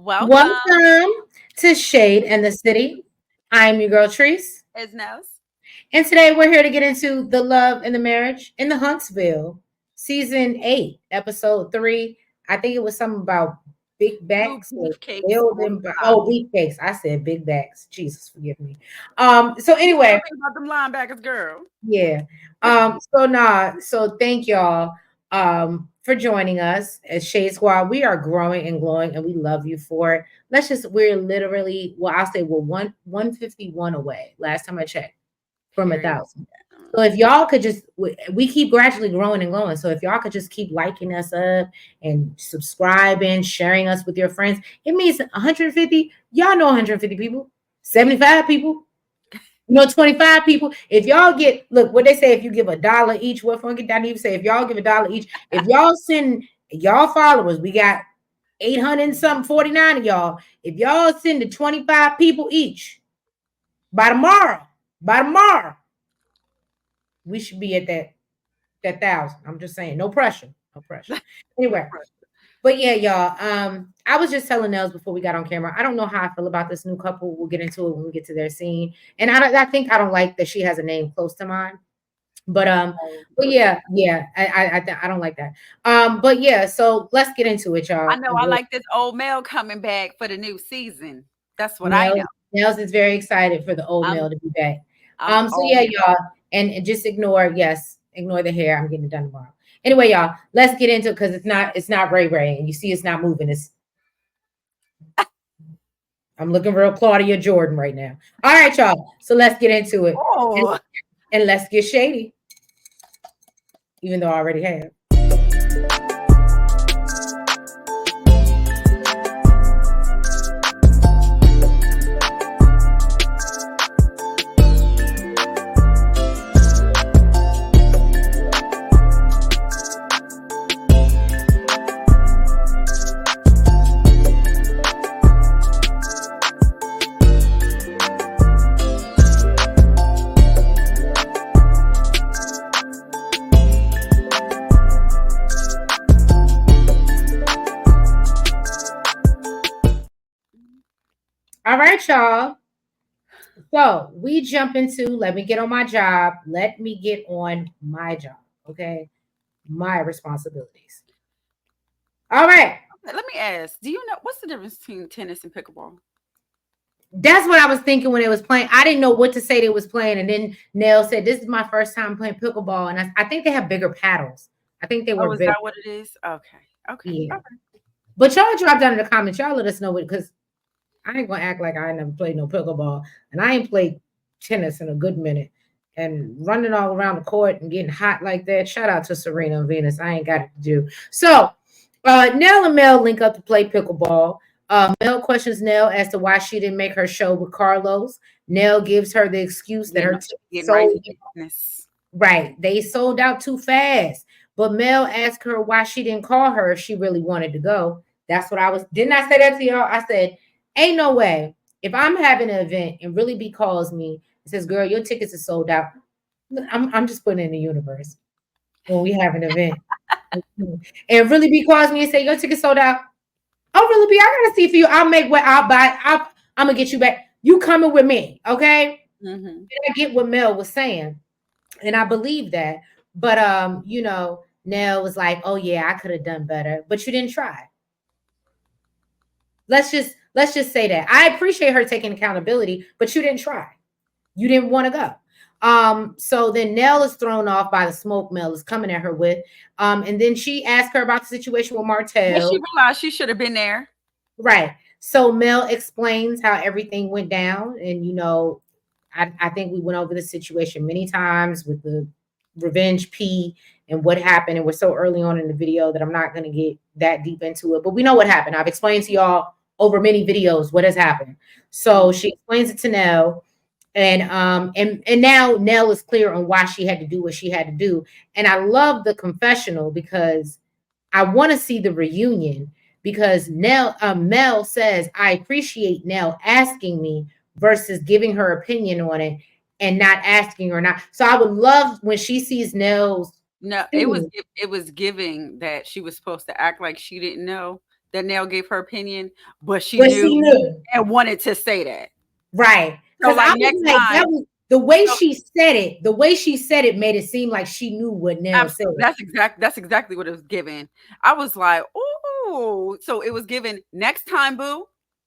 Welcome to Shade and the City. I'm your girl Treese, It's Nels. and today we're here to get into the love and the marriage in the Huntsville, season 8, episode 3. I think it was something about big Two backs or beefcakes on building. the block. Oh, beefcakes. I said big backs. Jesus, forgive me. So You know anyway, nothing about them linebackers, girl. yeah. So thank y'all for joining us as Shade Squad. We are growing and glowing and we love you for it. We're literally, well, I'll say we're 151 away. Last time I checked from Period. 1,000. So if y'all could just we keep gradually growing and glowing. So if y'all could just keep liking us up and subscribing, sharing us with your friends, it means 150. Y'all know 150 people, 75 people. 25 people. If y'all look what they say, if you give $1 each, what funky down even say if y'all give $1 each, if y'all send y'all followers, we got 800 and something 49 of y'all. If y'all send to 25 people each by tomorrow, we should be at that 1,000. I'm just saying, no pressure. Anyway. But yeah, y'all. I was just telling Nels before we got on camera. I don't know how I feel about this new couple. We'll get into it when we get to their scene. And I think I don't like that she has a name close to mine. But yeah, I don't like that. But yeah, so let's get into it, y'all. I know I like this old Mel coming back for the new season. That's what I Nels, know. Nels is very excited for the old I'm male to be back. I'm So old yeah, Mel. y'all, and just ignore the hair. I'm getting it done tomorrow. Anyway, y'all, let's get into it because it's not Ray Ray, and you see it's not moving. I'm looking real Claudia Jordan right now. All right, y'all. So let's get into it. Oh, And let's get shady, even though I already have. All right, y'all. So we jump into let me get on my job. Let me get on my job. Okay. My responsibilities. All right. let me ask. Do you know what's the difference between tennis and pickleball? That's what I was thinking when it was playing. I didn't know what to say they was playing. And then Nell said, this is my first time playing pickleball. And I think they have bigger paddles. I think they Oh, were is bigger. that what it is? Okay. Okay. Yeah. Okay. But y'all drop down in the comments. Y'all let us know it because I ain't gonna act like I never played no pickleball, and I ain't played tennis in a good minute. And running all around the court and getting hot like that. Shout out to Serena and Venus. I ain't got it to do. So, Nell and Mel link up to play pickleball. Mel questions Nell as to why she didn't make her show with Carlos. Nell gives her the excuse that her tickets Getting right sold. to business. Right, they sold out too fast. But Mel asked her why she didn't call her if she really wanted to go. That's what I was. Didn't I say that to y'all? I said, ain't no way. If I'm having an event and Really B calls me and says, girl, your tickets are sold out. I'm just putting it in the universe when we have an event. And Really B calls me and say, your tickets sold out. Oh, Really B, I gotta see for you. I'll make what I'll buy. I'm gonna get you back. You coming with me, okay? Mm-hmm. I get what Mel was saying. And I believe that. But Nell was like, oh yeah, I could have done better, but you didn't try. Let's just say that. I appreciate her taking accountability, but you didn't try. You didn't want to go. So then Nell is thrown off by the smoke Mel is coming at her with. And then she asked her about the situation with Yeah, she Martell. realized she should have been there. Right. So Mel explains how everything went down. And I think we went over the situation many times with the revenge P and what happened. And we're so early on in the video that I'm not going to get that deep into it. But we know what happened. I've explained to y'all over many videos what has happened. So she explains it to Nell. And now Nell is clear on why she had to do what she had to do. And I love the confessional because I want to see the reunion because Mel says, I appreciate Nell asking me versus giving her opinion on it and not asking or not. So I would love when she sees Nell's No, scene. it was giving that she was supposed to act like she didn't know that Nell gave her opinion, but she But she knew knew. and wanted to say that. Right. So Because I like was next like, time, that was the way so she said it. The way she said it made it seem like she knew what Nell said. that's exactly what it was given. I was like, oh, so it was given next time, boo.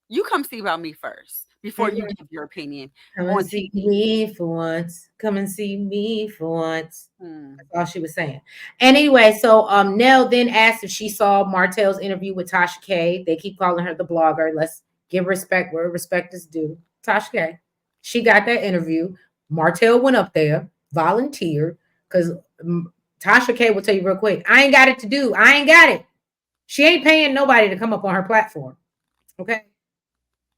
You come see about me first before you Mhm. give your opinion Come on and see TV. me for once. Come and see me for once. Hmm. That's all she was saying. And anyway, so Nell then asked if she saw Martell's interview with Tasha K. They keep calling her the blogger. Let's give respect where respect is due. Tasha K. She got that interview. Martell went up there, volunteered, because Tasha K will tell you real quick, I ain't got it to do. I ain't got it. She ain't paying nobody to come up on her platform. Okay.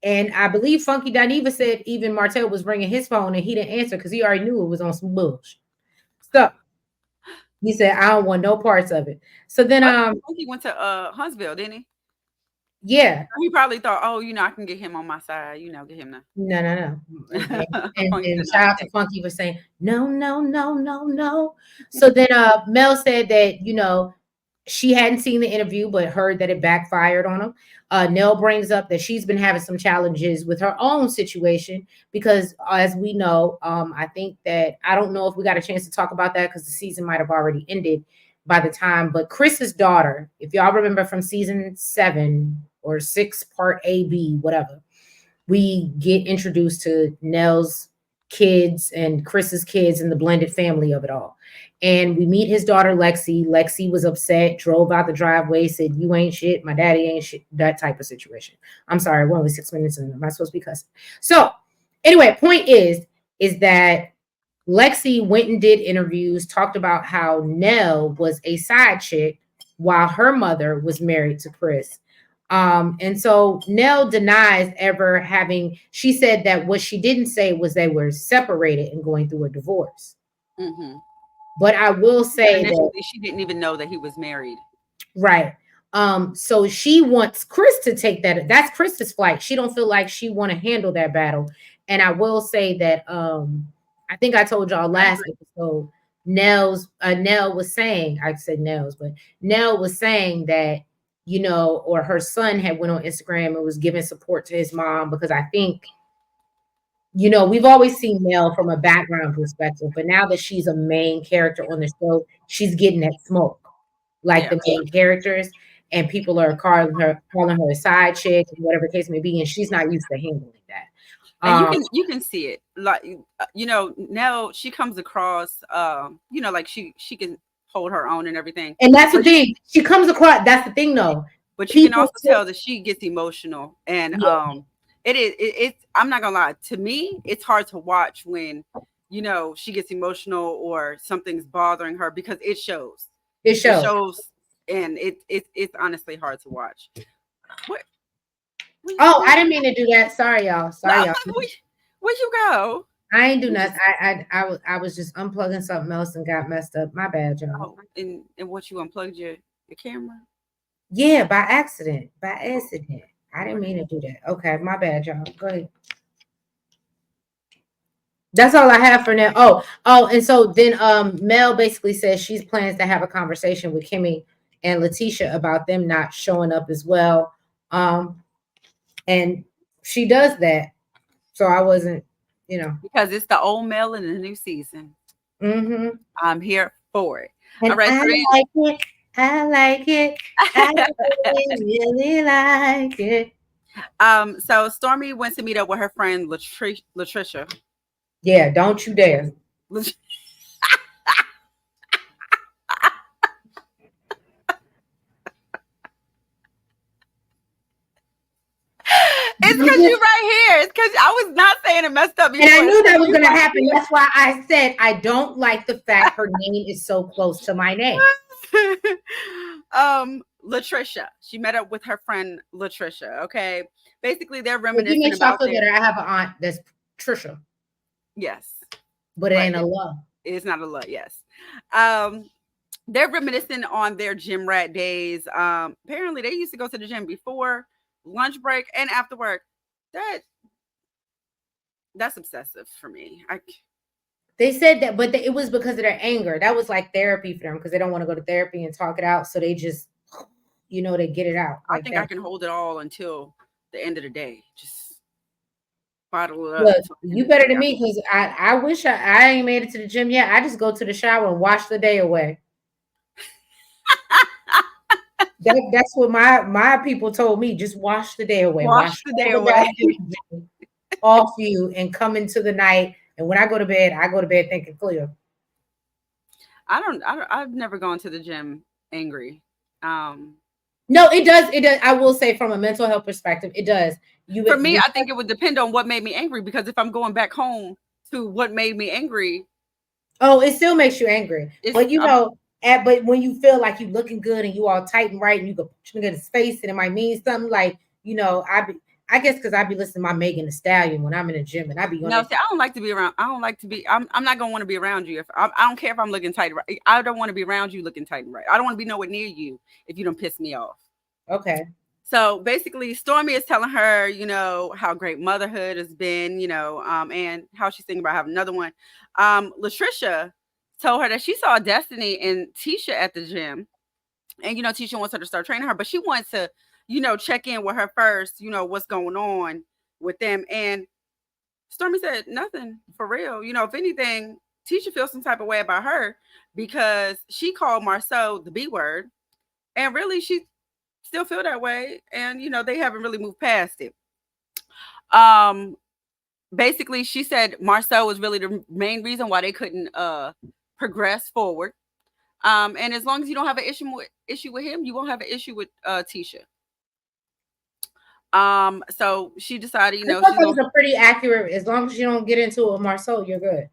And I believe Funky Dineva said even Martell was ringing his phone and he didn't answer because he already knew it was on some bullshit. So he said, I don't want no parts of it. So then I think he went to Huntsville, didn't he? yeah. He probably thought, oh, I can get him on my side, get him the No. And, Funky and said, shout out to Funky for saying, no. So then Mel said that, she hadn't seen the interview, but heard that it backfired on him. Nell brings up that she's been having some challenges with her own situation because, as we know, I think that I don't know if we got a chance to talk about that because the season might have already ended by the time. But Chris's daughter, if y'all remember from season 7 or 6, part A, B, whatever, we get introduced to Nell's kids and Chris's kids and the blended family of it all. And we meet his daughter, Lexi. Lexi was upset, drove out the driveway, said, you ain't shit. My daddy ain't shit. That type of situation. I'm sorry. We're only 6 minutes in. Am I supposed to be cussing? So anyway, point is that Lexi went and did interviews, talked about how Nell was a side chick while her mother was married to Chris. And so Nell denies ever having, she said that what she didn't say was they were separated and going through a divorce. Mm-hmm. But I will say that initially she didn't even know that he was married. right. So she wants Chris to take that. That's Chris's flight. She don't feel like she want to handle that battle. And I will say that I think I told y'all last episode, Nell was saying, I said Nell's, but Nell was saying that, or her son had went on Instagram and was giving support to his mom because I think, we've always seen Nell from a background perspective, but now that she's a main character on the show, she's getting that smoke like the main characters, and people are calling her a side chick, whatever the case may be, and she's not used to handling that. And you can see it, like Nell, she comes across like she can hold her own and everything. And that's the thing. She comes across, that's the thing though. But you can also tell that she gets emotional. And it's I'm not gonna lie, to me, it's hard to watch when she gets emotional or something's bothering her because it shows. It shows. And it's honestly hard to watch. What? Oh, I didn't mean to do that. Sorry, y'all. Y'all. Where'd you go? I ain't do nothing. I was just unplugging something else and got messed up. My bad, y'all. Oh, and what, you unplugged your camera? Yeah, by accident. I didn't mean to do that. Okay, my bad, y'all. Go ahead. That's all I have for now. Oh, and so then Mel basically says she's plans to have a conversation with Kimmy and Letitia about them not showing up as well. And she does that. So I wasn't, because it's the old Mel in the new season. Mm-hmm. I'm here for it. And all right, I like it. I really like it. So Stormy went to meet up with her friend Latricia. Yeah, don't you dare. It's because you're right here. It's because I was not saying it messed up before. And I knew that was going to happen. That's why I said I don't like the fact her name is so close to my name. Latricia. She met up with her friend Latricia. Okay, basically they're reminiscing about. That I have an aunt that's Trisha. Yes, but it ain't a love. It's not a love. Yes. They're reminiscing on their gym rat days. Apparently they used to go to the gym before lunch break and after work. That's obsessive for me. They said that, but it was because of their anger. That was like therapy for them because they don't want to go to therapy and talk it out. So they just, they get it out I like think I that. can hold it all until the end of the day. Just bottle it up Look, until the end you of the better day. than me because I wish I ain't made it to the gym yet. I just go to the shower and wash the day away. That's what my people told me. Just wash the day away. Wash Wash the day all the away. bad energy off you and come into the night. And when I go to bed thinking clear. I've never gone to the gym angry. Um, No, it does. It does. I will say from a mental health perspective, it does. for me, I think it would depend on what made me angry, because if I'm going back home to what made me angry, Oh, it still makes you angry. it's But but when you feel like you looking good and you all tight and right and you go punch him in his face and it might mean something like, I guess because I be listening to my Megan Thee Stallion when I'm in the gym and I be on no, it. see, I don't like to be around. I don't like to be. I'm not gonna want to be around you if I don't care if I'm looking tight. Right, I don't want to be around you looking tight and right. I don't want to be nowhere near you if you don't piss me off. Okay. So basically, Stormy is telling her, how great motherhood has been, and how she's thinking about having another one. Latricia told her that she saw Destiny and Tisha at the gym, and Tisha wants her to start training her, but she wants to, check in with her first, what's going on with them. And Stormy said nothing for real. If anything, Tisha feels some type of way about her because she called Marceau the B word, and really she still feel that way, and they haven't really moved past it. Um, Basically, she said Marceau was really the main reason why they couldn't progress forward. And as long as you don't have an issue with him, you won't have an issue with Tisha. So she decided, I thought that was a pretty accurate. As long as you don't get into it with Marceau, you're good.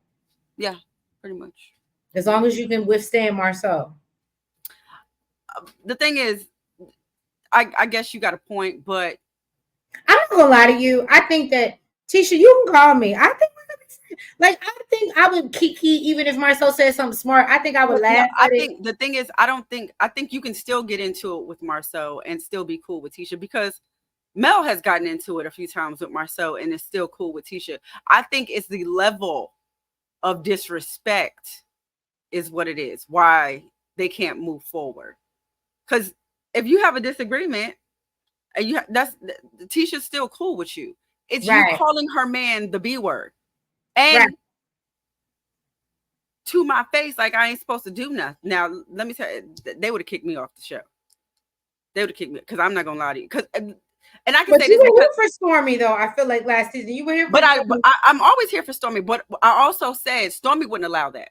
Yeah, pretty much. As long as you can withstand Marceau. The thing is, I guess you got a point, but I'm not gonna lie to you. I think that Tisha, you can call me. I think I think I would kiki even if Marcel said something smart. I think I would no, laugh I at it. think the thing is, I think you can still get into it with Marceau and still be cool with Tisha, because Mel has gotten into it a few times with Marceau and is still cool with Tisha. I think it's the level of disrespect is what it is, why they can't move forward. Because if you have a disagreement and Tisha's still cool with you, it's you Right. calling her man the B word. Right. And to my face, like I ain't supposed to do nothing. Now, let me tell you, they would have kicked me off the show. They would have kicked me, because I'm not gonna lie to you. And I can But say you this were because, here for Stormy though. I feel like last season you were here for but Stormy. I'm always here for Stormy. But I also said Stormy wouldn't allow that.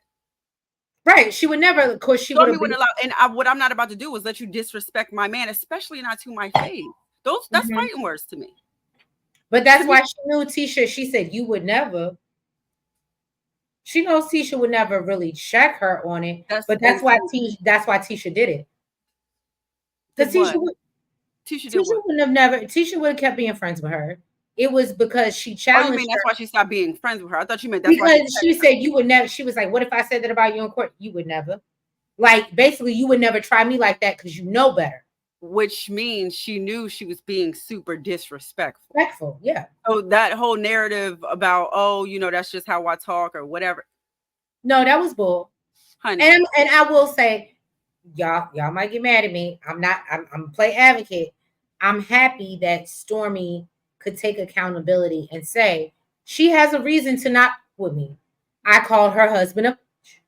Right. She would never, of course, she would Stormy have been. wouldn't allow. And what I'm not about to do is let you disrespect my man, especially not to my face. That's Mhm. fighting words to me. But that's To me, why she knew Tisha. She said you would never. She knows Tisha would never really check her on it. that's But and that's why Tisha did it. did Because what? Tisha did what? Tisha would have kept being friends with her. It was because she Oh, you mean challenged that's her why she stopped being friends with her? I thought you meant that's why she because she said you would never. She was like, "What if I said that about you in court? You would never." Like basically, you would never try me like that because you know better. which means she knew she was being super disrespectful. Respectful, yeah. So that whole narrative about, oh, that's just how I talk or whatever. No, that was bull. Honey. And I will say, y'all might get mad at me. I'm play advocate. I'm happy that Stormy could take accountability and say she has a reason to not with me. I called her husband a bitch.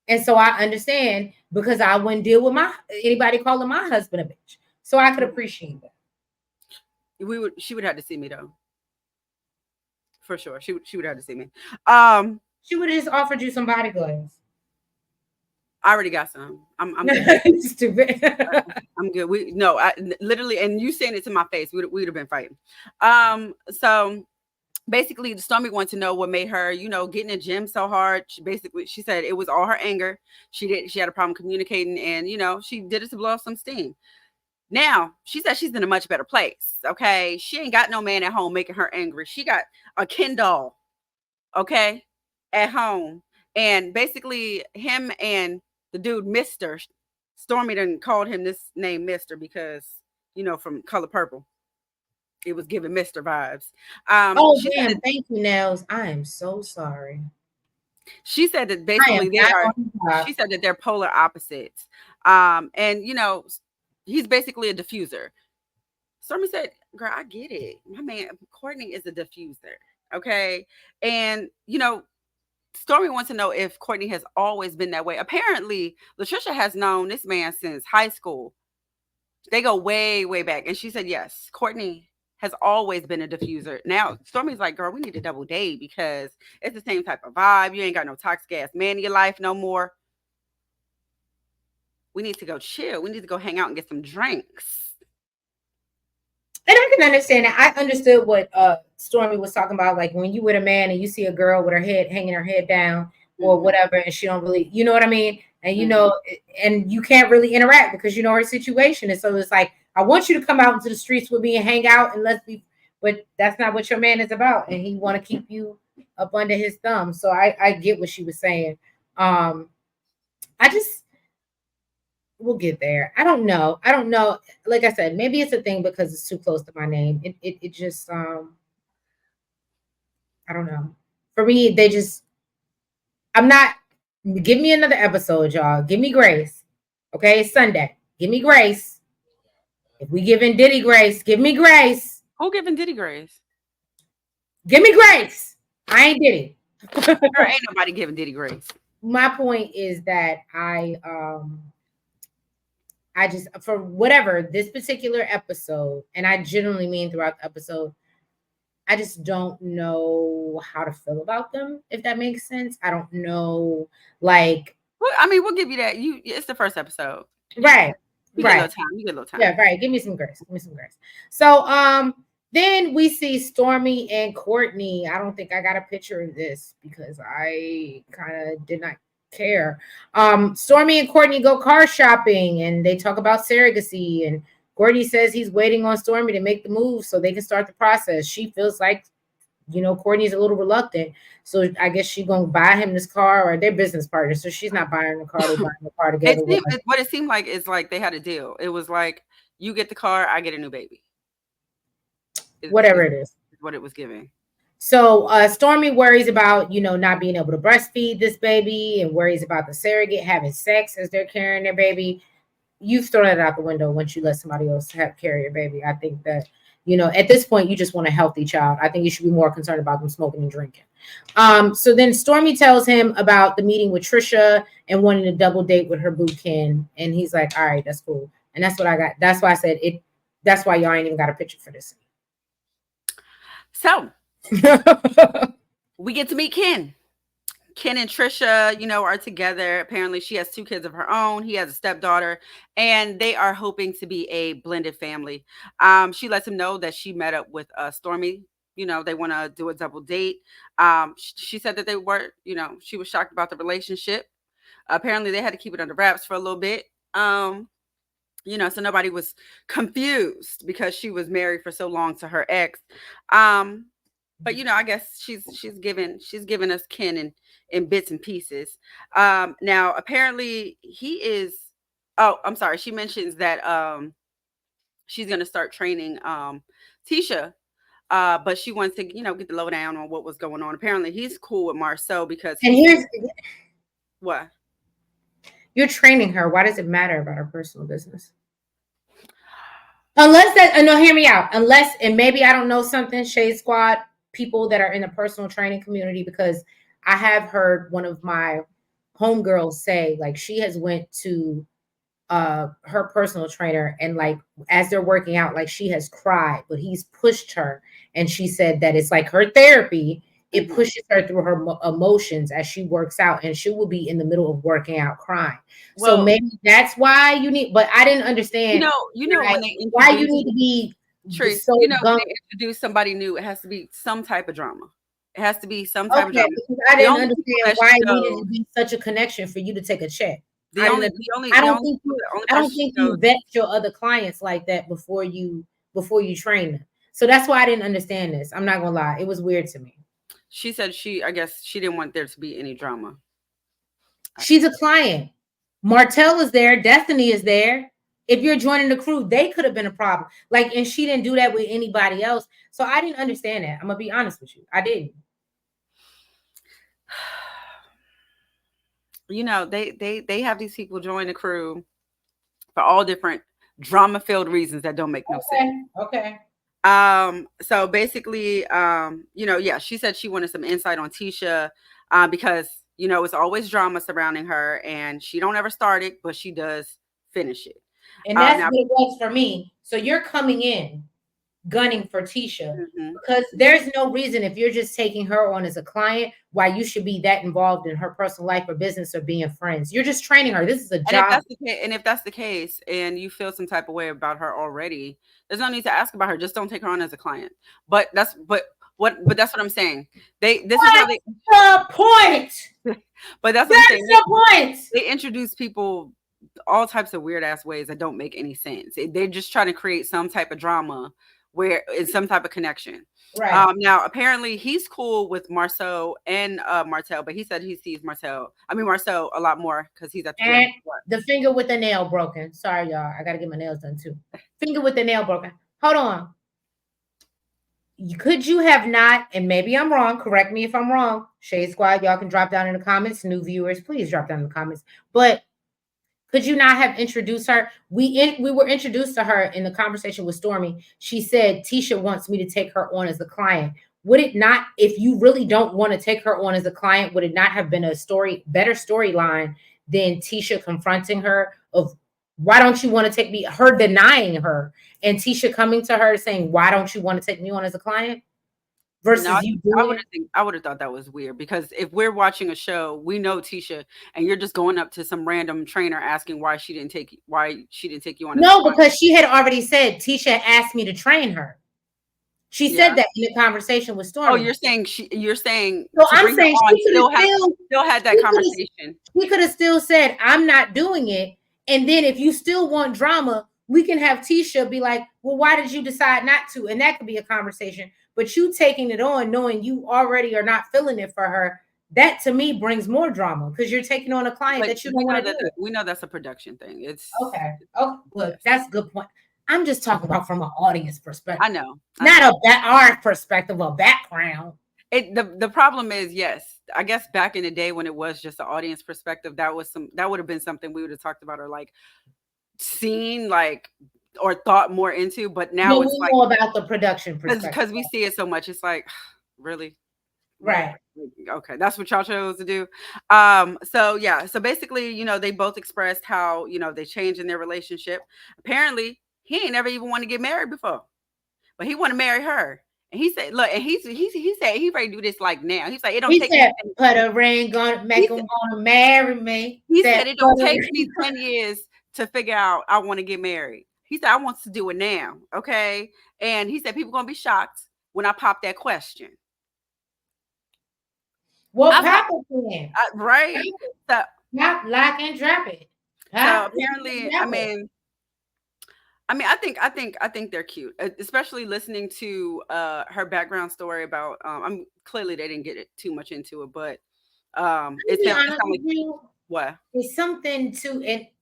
And so I understand because I wouldn't deal with anybody calling my husband a bitch. So I could appreciate that. She would have to see me though. For sure. She would have to see me. She would have just offered you some body gloves. I already got some. I'm good. Stupid. I'm good. I literally, and you saying it to my face, we'd have been fighting. So basically, Stormy wanted to know what made her, get in the gym so hard. She said it was all her anger. She had a problem communicating, and she did it to blow off some steam. Now she said she's in a much better place. Okay, she ain't got no man at home making her angry. She got a Ken doll, okay, at home, and basically him and the dude, Mister Stormy, done called him this name, Mister, because from Color Purple, it was giving Mister vibes. Oh damn! Thank you, Nels. I am so sorry. She said that basically they are. She said that they're polar opposites. And he's basically a diffuser. Stormy said, "Girl, I get it. My man Courtney is a diffuser, okay?" And Stormy wants to know if Courtney has always been that way. Apparently, Latricia has known this man since high school. They go way, way back. And she said, yes, Courtney has always been a diffuser. Now, Stormy's like, girl, we need to double date because it's the same type of vibe. You ain't got no toxic ass man in your life no more. We need to go chill. We need to go hang out and get some drinks. And I can understand that. I understood what Stormy was talking about. Like when you with a man and you see a girl with her head hanging her head down or whatever, and she don't really, you know what I mean? And and you can't really interact because you know her situation. And so it's like, I want you to come out into the streets with me and hang out and let's be, but that's not what your man is about. And he want to keep you up under his thumb. So I get what she was saying. I just, we'll get there. I don't know. Like I said, maybe it's a thing because it's too close to my name. It just I don't know. For me, I'm not. Give me another episode, y'all. Give me grace. Okay, it's Sunday. Give me grace. If we giving Diddy grace, give me grace. Who giving Diddy grace? Give me grace. I ain't Diddy. Girl, ain't nobody giving Diddy grace. My point is that I just, for whatever this particular episode, and I genuinely mean throughout the episode, I just don't know how to feel about them, if that makes sense. I don't know, like. Well, I mean, we'll give you that. It's the first episode, right? You get a little time. You get a little time. Yeah, right. Give me some grace. So, then we see Stormy and Courtney. I don't think I got a picture of this because I kind of did not care. Stormy and Courtney go car shopping and they talk about surrogacy, and Courtney says he's waiting on Stormy to make the move so they can start the process. She feels like, Courtney's a little reluctant, so I guess she's gonna buy him this car, or they're business partners, so she's not buying the car, they're buying the car together. What it seemed like is like they had a deal. It was like, you get the car, I get a new baby. Whatever it is. What it was giving. So Stormy worries about, not being able to breastfeed this baby, and worries about the surrogate having sex as they're carrying their baby. You've thrown it out the window once you let somebody else carry your baby. I think that, at this point, you just want a healthy child. I think you should be more concerned about them smoking and drinking. So then Stormy tells him about the meeting with Trisha and wanting to double date with her boo Ken. And he's like, all right, that's cool. And that's what I got. That's why I said it. That's why y'all ain't even got a picture for this. So we get to meet Ken. Ken and Trisha, are together. Apparently she has 2 kids of her own. He has a stepdaughter, and they are hoping to be a blended family. She lets him know that she met up with Stormy. They want to do a double date. She said that they were, she was shocked about the relationship. Apparently they had to keep it under wraps for a little bit. So nobody was confused because she was married for so long to her ex. But I guess she's given us Ken in bits and pieces. Now apparently he is. Oh, I'm sorry. She mentions that she's gonna start training Tisha, but she wants to get the lowdown on what was going on. Apparently he's cool with Marcel because. And here's what. You're training her. Why does it matter about her personal business? Unless that, no, hear me out. Unless, and maybe I don't know something, Shade Squad people that are in the personal training community, because I have heard one of my homegirls say, like, she has went to her personal trainer, and like as they're working out, like she has cried, but he's pushed her, and she said that it's like her therapy. It pushes her through her emotions as she works out, and she will be in the middle of working out crying. Well, so maybe that's why you need. But I didn't understand. When they why you need to be. So when they introduce somebody new, it has to be some type of drama. It has to be some type of drama. I didn't understand why it needed to be such a connection for you to take a check. I don't think you vet your other clients like that before you train them. So that's why I didn't understand this. I'm not gonna lie, it was weird to me. She said I guess she didn't want there to be any drama. She's a client. Martell is there. Destiny is there. If you're joining the crew, they could have been a problem. Like, and she didn't do that with anybody else. So I didn't understand that. I'm gonna be honest with you. I didn't. They have these people join the crew for all different drama-filled reasons that don't make no sense. Okay. So basically, yeah, she said she wanted some insight on Tisha, because, it's always drama surrounding her, and she don't ever start it, but she does finish it. And that's Now, what it was for me. So you're coming in gunning for Tisha mhm. because there's no reason, if you're just taking her on as a client, why you should be that involved in her personal life or business or being friends. You're just training her. This is a job. And if that's the case, and you feel some type of way about her already, there's no need to ask about her. Just don't take her on as a client. But that's what I'm saying. This is how they the point. But that's what I'm saying. The point. They introduce people all types of weird ass ways that don't make any sense. They're just trying to create some type of drama where it's some type of connection. Right. Now apparently he's cool with Marceau and Martell, but he said he sees Marceau a lot more because he's at the and the finger with the nail broken. Sorry, y'all. I gotta get my nails done too. Finger with the nail broken. Hold on. Could you have not, and maybe I'm wrong, correct me if I'm wrong. Shade Squad, y'all can drop down in the comments. New viewers, please drop down in the comments. But could you not have introduced her? We were introduced to her in the conversation with Stormy. She said, Tisha wants me to take her on as a client. Would it not, if you really don't want to take her on as a client, would it not have been better storyline than Tisha confronting her of why don't you want to take me, her denying her, and Tisha coming to her saying, why don't you want to take me on as a client? Versus you doing I would have thought that was weird, because if we're watching a show, we know Tisha, and you're just going up to some random trainer asking why she didn't take you on. No, because she had already said Tisha asked me to train her. She said that in the conversation with Stormy. Oh, you're saying so I'm saying she still had that conversation. She could have still said, I'm not doing it. And then if you still want drama, we can have Tisha be like, well, why did you decide not to? And that could be a conversation. But you taking it on, knowing you already are not feeling it for her, that to me brings more drama, because you're taking on a client that you don't want to do. We know that's a production thing. It's okay. Oh, look, that's a good point. I'm just talking about from an audience perspective. I know. Not our perspective or background. The problem is, yes, I guess back in the day when it was just an audience perspective, that would have been something we would have talked about or like seen or thought more into. But now it's like more about the production perspective, because we see it so much. It's like, really? Right. Okay, that's what y'all chose to do. So basically, they both expressed how they changed in their relationship. Apparently he ain't never even want to get married before, but he want to marry her. And he said, look, and he said he ready to do this like now. He's like, it don't take me. Put a ring on, make him want to marry me. He said it don't take me 10 years to figure out I want to get married. He said I want to do it now, okay? And he said people gonna be shocked when I pop that question. Well, pop it then. Right? So, not lock and drop it. So apparently, I think they're cute, especially listening to her background story about. Clearly they didn't get it too much into it, but it's something to it.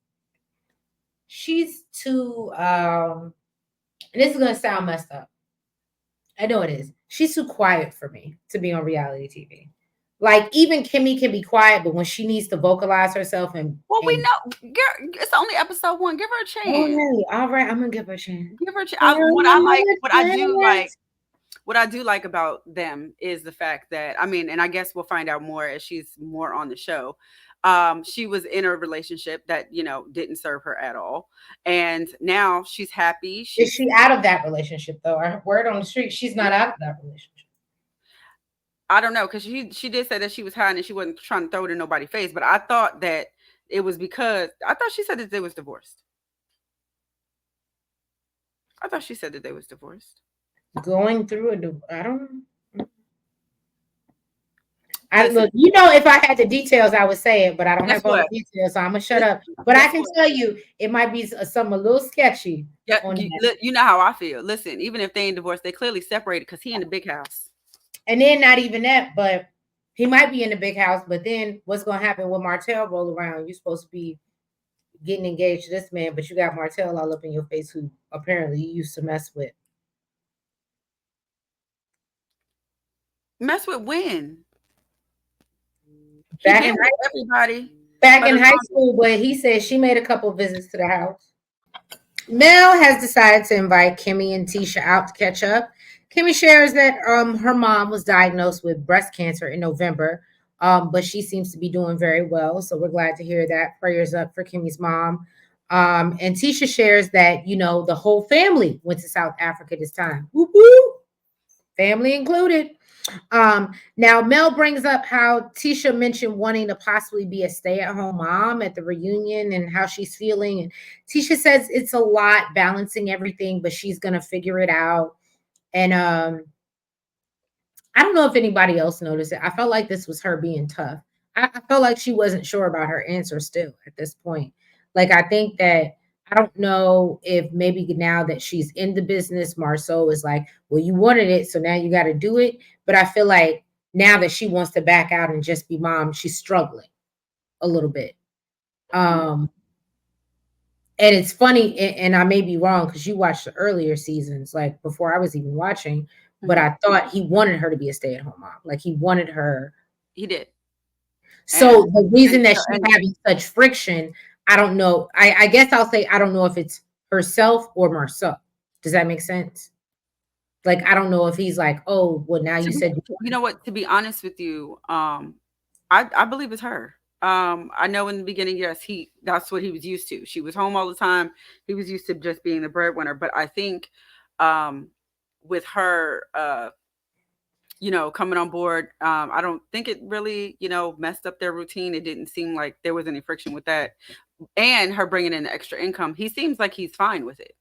She's too. And this is gonna sound messed up. I know it is. She's too quiet for me to be on reality TV. Like, even Kimmy can be quiet, but when she needs to vocalize herself we know, girl, it's only episode 1. Give her a chance. All right, I'm gonna give her a chance. Give her a chance. What I do like about them is the fact that, and I guess we'll find out more as she's more on the show. She was in a relationship that didn't serve her at all, and now she's happy. Is she out of that relationship though? Or word on the street, she's not out of that relationship. I don't know, because she did say that she was hiding and she wasn't trying to throw it in nobody's face. But I thought that it was because she said that they was divorced. I thought she said that they was divorced. Going through I don't know. Look, if I had the details, I would say it, but I don't have all the details, so I'm gonna shut up. But I can tell you, it might be something a little sketchy. Yeah, you know how I feel. Listen, even if they ain't divorced, they clearly separated because he in the big house. And then not even that, but he might be in the big house. But then what's going to happen when Martell roll around? You're supposed to be getting engaged to this man, but you got Martell all up in your face, who apparently you used to mess with. Mess with when? Back in high school, but he said she made a couple of visits to the house. Mel has decided to invite Kimmy and Tisha out to catch up. Kimmy shares that her mom was diagnosed with breast cancer in November, but she seems to be doing very well. So we're glad to hear that. Prayers up for Kimmy's mom. And Tisha shares that, the whole family went to South Africa this time. Whoop, whoop. Family included. Now Mel brings up how Tisha mentioned wanting to possibly be a stay-at-home mom at the reunion and how she's feeling. And Tisha says it's a lot balancing everything, but she's gonna figure it out. And I don't know if anybody else noticed it. I felt like this was her being tough. I felt like she wasn't sure about her answer still at this point. Like, I think that I don't know if maybe now that she's in the business, Marceau is like, well, you wanted it, so now you got to do it. But I feel like now that she wants to back out and just be mom, she's struggling a little bit. And it's funny, and I may be wrong because you watched the earlier seasons, like before I was even watching, but I thought he wanted her to be a stay-at-home mom. Like he wanted her. He did. So the reason that she's having such friction, I don't know. I guess I'll say I don't know if it's herself or Marceau. Does that make sense? Like I don't know if he's like, oh, well, now you said you know what? To be honest with you, I believe it's her. I know in the beginning, yes, that's what he was used to. She was home all the time. He was used to just being the breadwinner. But I think with her coming on board, I don't think it really, messed up their routine. It didn't seem like there was any friction with that. And her bringing in the extra income, he seems like he's fine with it.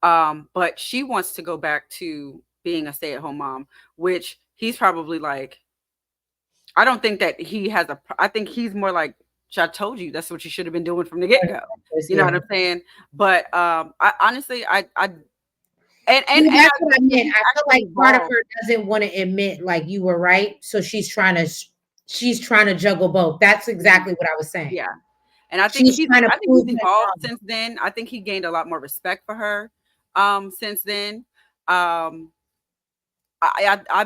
But she wants to go back to being a stay-at-home mom, which he's probably like, I don't think that he has I think he's more like, I told you that's what you should have been doing from the get-go. You know what I'm saying? But I honestly, and that's what I meant. I feel like part of her doesn't want to admit like you were right, so she's trying to juggle both. That's exactly what I was saying. Yeah, and I think he's evolved since then. I think he gained a lot more respect for her since then. I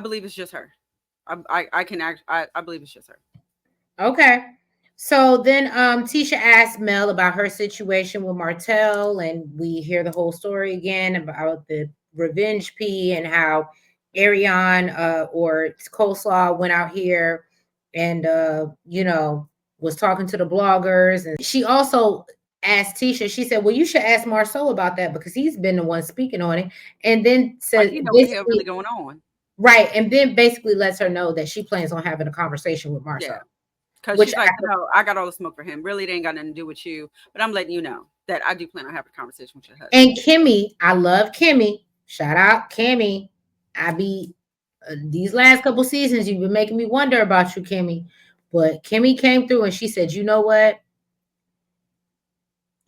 believe it's just her. I believe it's just her. Okay. So then Tisha asked Mel about her situation with Martell, and we hear the whole story again about the revenge P and how Ariane or Coleslaw went out here and was talking to the bloggers. And she also asked Tisha, she said, well, you should ask Marceau about that because he's been the one speaking on it. And then said, like, what the hell really going on? Right. And then basically lets her know that she plans on having a conversation with Marceau. Yeah. Because she's like, no, I got all the smoke for him. Really, it ain't got nothing to do with you. But I'm letting you know that I do plan on having a conversation with your husband. And Kimmy, I love Kimmy. Shout out Kimmy. These last couple seasons, you've been making me wonder about you, Kimmy. But Kimmy came through and she said, you know what?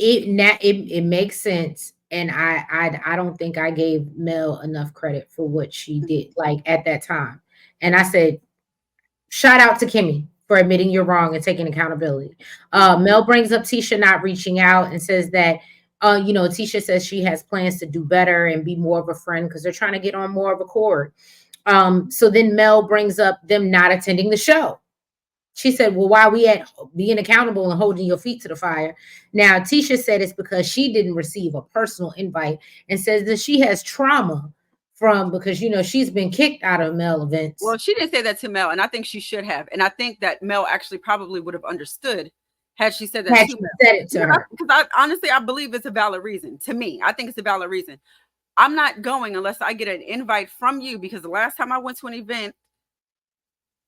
It makes sense. And I don't think I gave Mel enough credit for what she did like at that time. And I said, shout out to Kimmy for admitting you're wrong and taking accountability. Mel brings up Tisha not reaching out and says that, Tisha says she has plans to do better and be more of a friend because they're trying to get on more of a chord. So then Mel brings up them not attending the show. She said, well, why are we at being accountable and holding your feet to the fire? Now, Tisha said it's because she didn't receive a personal invite and says that she has trauma from because she's been kicked out of Mel events. Well, she didn't say that to Mel, and I think she should have. And I think that Mel actually probably would have understood had she said that to Mel. Said it to her. Because honestly, I believe it's a valid reason. To me, I think it's a valid reason. I'm not going unless I get an invite from you, because the last time I went to an event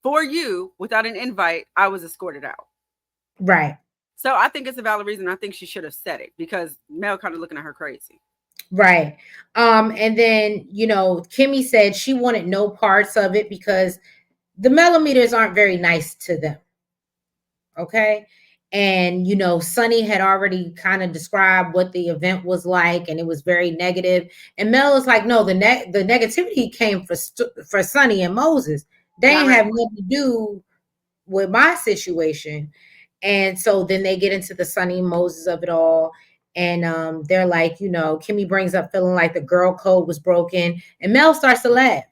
for you without an invite, I was escorted out. Right. So I think it's a valid reason. I think she should have said it because Mel kind of looking at her crazy. Right. And then, Kimmy said she wanted no parts of it because the millimeters aren't very nice to them. Okay. And, Sunni had already kind of described what the event was like, and it was very negative. And Mel is like, no, the negativity came for Sunni and Moses. They ain't have nothing to do with my situation. And so then they get into the Sunni and Moses of it all. And they're like, Kimmy brings up feeling like the girl code was broken. And Mel starts to laugh.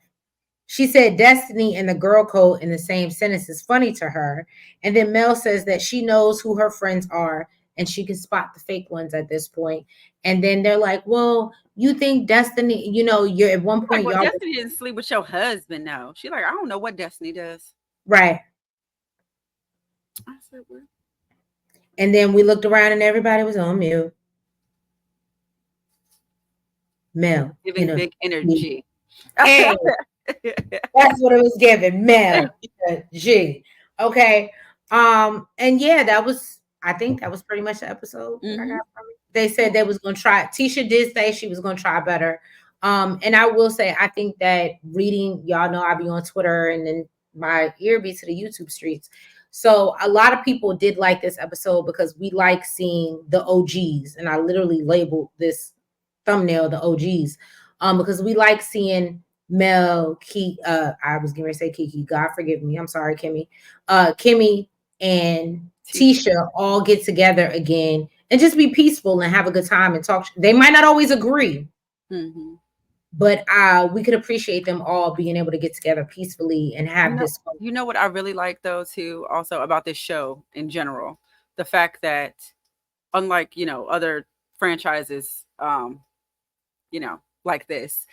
She said destiny and the girl code in the same sentence is funny to her. And then Mel says that she knows who her friends are and she can spot the fake ones at this point. And then they're like, well, you think Destiny, you're at one Like, point, well, y'all Destiny didn't sleep with your husband. No, she like, I don't know what Destiny does. right. I said, well, And then we looked around and everybody was on mute. Mel, giving big energy. And that's what it was giving. Mel G. Okay. And yeah, I think that was pretty much the episode that I got from it. They said they was gonna try. Tisha did say she was gonna try better. And I will say I think that reading, y'all know I be on Twitter and then my ear be to the YouTube streets. So a lot of people did like this episode because we like seeing the OGs, and I literally labeled this thumbnail the OGs, because we like seeing Mel, I was going to say Kiki. God forgive me. I'm sorry, Kimmy. Kimmy and Tisha all get together again and just be peaceful and have a good time and talk. They might not always agree, but we could appreciate them all being able to get together peacefully and have this. You know what I really like though too, also about this show in general, the fact that unlike other franchises, like this,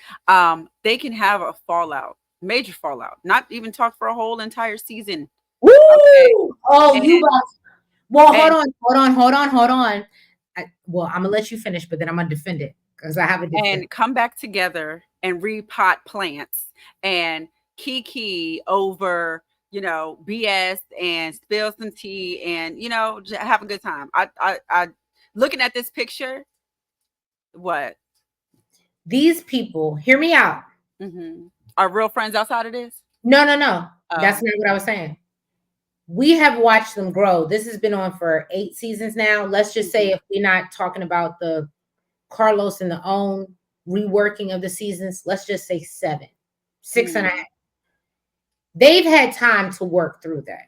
they can have a fallout, major fallout, not even talk for a whole entire season. Woo! Okay. Oh, well, hold on. Well, I'm gonna let you finish, but then I'm gonna defend it because I have a defense. And come back together and repot plants and kiki over BS and spill some tea and have a good time. I looking at this picture, what these people, hear me out, are real friends outside of this. No, that's not what I was saying. We have watched them grow. This has been on for 8 seasons now. Let's just say, if we're not talking about the Carlos and the own reworking of the seasons, let's just say 7, 6.5. They've had time to work through that.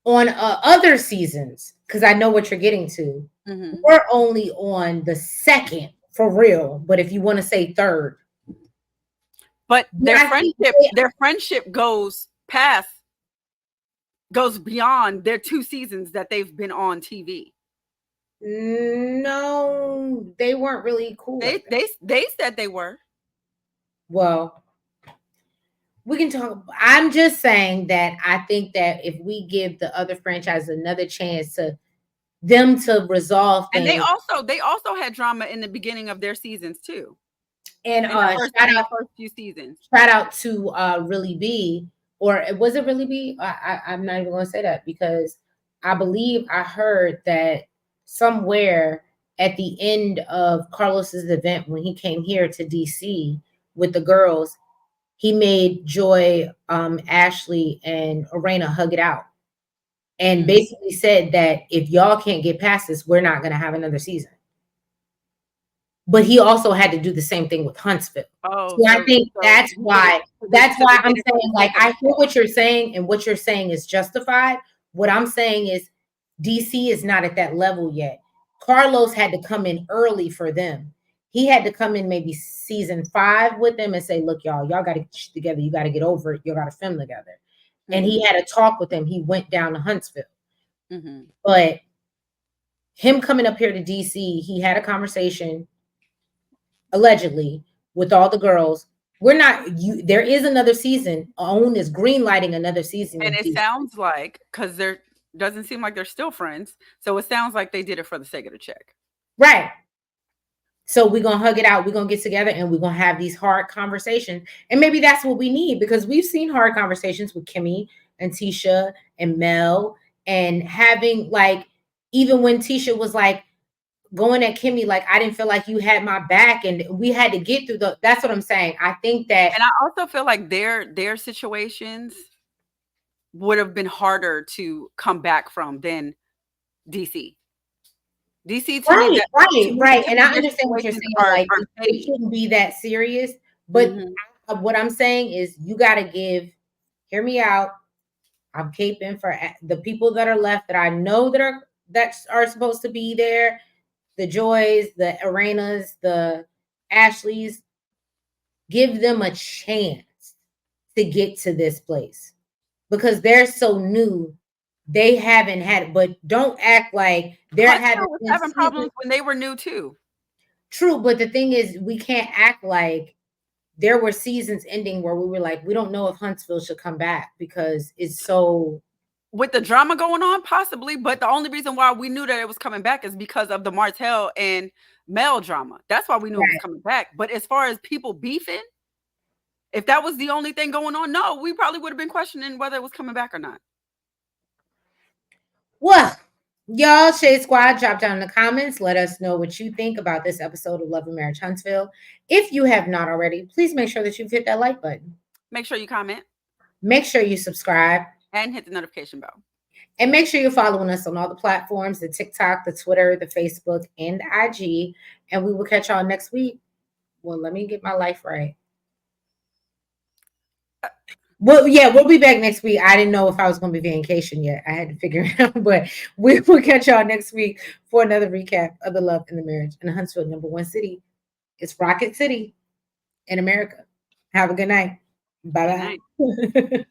On other seasons, because I know what you're getting to, we're only on the 2nd for real. But if you want to say 3rd, but their friendship goes beyond their 2 seasons that they've been on TV. No, they weren't really cool. They said they were. Well, we can talk. I'm just saying that I think that if we give the other franchises another chance to them to resolve things, and they also had drama in the beginning of their seasons too. And first few seasons. Shout out to Really B, or was it Really B? I'm not even going to say that because I believe I heard that somewhere at the end of Carlos's event when he came here to DC with the girls, he made Joy, Ashley, and Arena hug it out, and basically said that if y'all can't get past this, we're not going to have another season. But he also had to do the same thing with Huntsville. So I think that's why I'm saying, like, I hear what you're saying, and what you're saying is justified. What I'm saying is DC is not at that level yet. Carlos had to come in early for them. He had to come in maybe season 5 with them and say, look, y'all got to get together. You got to get over it. You got to film together. And he had a talk with them. He went down to Huntsville. But him coming up here to DC, he had a conversation allegedly with all the girls. There is another season. OWN is greenlighting another season. And it sounds like, because doesn't seem like they're still friends. So it sounds like they did it for the sake of the check. Right. So we're going to hug it out. We're going to get together and we're going to have these hard conversations. And maybe that's what we need, because we've seen hard conversations with Kimmy and Tisha and Mel, and having, like, even when Tisha was like going at Kimmy, like, I didn't feel like you had my back, and we had to get through that's what I'm saying. I think that, and I also feel like their situations would have been harder to come back from than DC. DC to me, right. And I understand what you're saying. Like, it shouldn't be that serious. But what I'm saying is, you got to hear me out. I'm caping for the people that are left that I know that are supposed to be there. The Joys, the Arenas, the Ashleys. Give them a chance to get to this place, because they're so new they haven't had it, but don't act like there haven't Huntsville was been having seasons. problems when they were new too. True, but the thing is, we can't act like there were seasons ending where we were like, we don't know if Huntsville should come back because it's so. With the drama going on, possibly, but the only reason why we knew that it was coming back is because of the Martell and Mel drama. That's why we knew it was coming back. But as far as people beefing, if that was the only thing going on, no, we probably would have been questioning whether it was coming back or not. Well, y'all, Shade Squad, drop down in the comments. Let us know what you think about this episode of Love and Marriage Huntsville. If you have not already, please make sure that you've hit that like button. Make sure you comment. Make sure you subscribe. And hit the notification bell. And make sure you're following us on all the platforms, the TikTok, the Twitter, the Facebook, and the IG. And we will catch y'all next week. Well, let me get my life right. Well, yeah, we'll be back next week. I didn't know if I was going to be vacation yet. I had to figure it out. But we will catch y'all next week for another recap of the Love and the Marriage in the Huntsville #1 city. It's Rocket City in America. Have a good night. Bye-bye.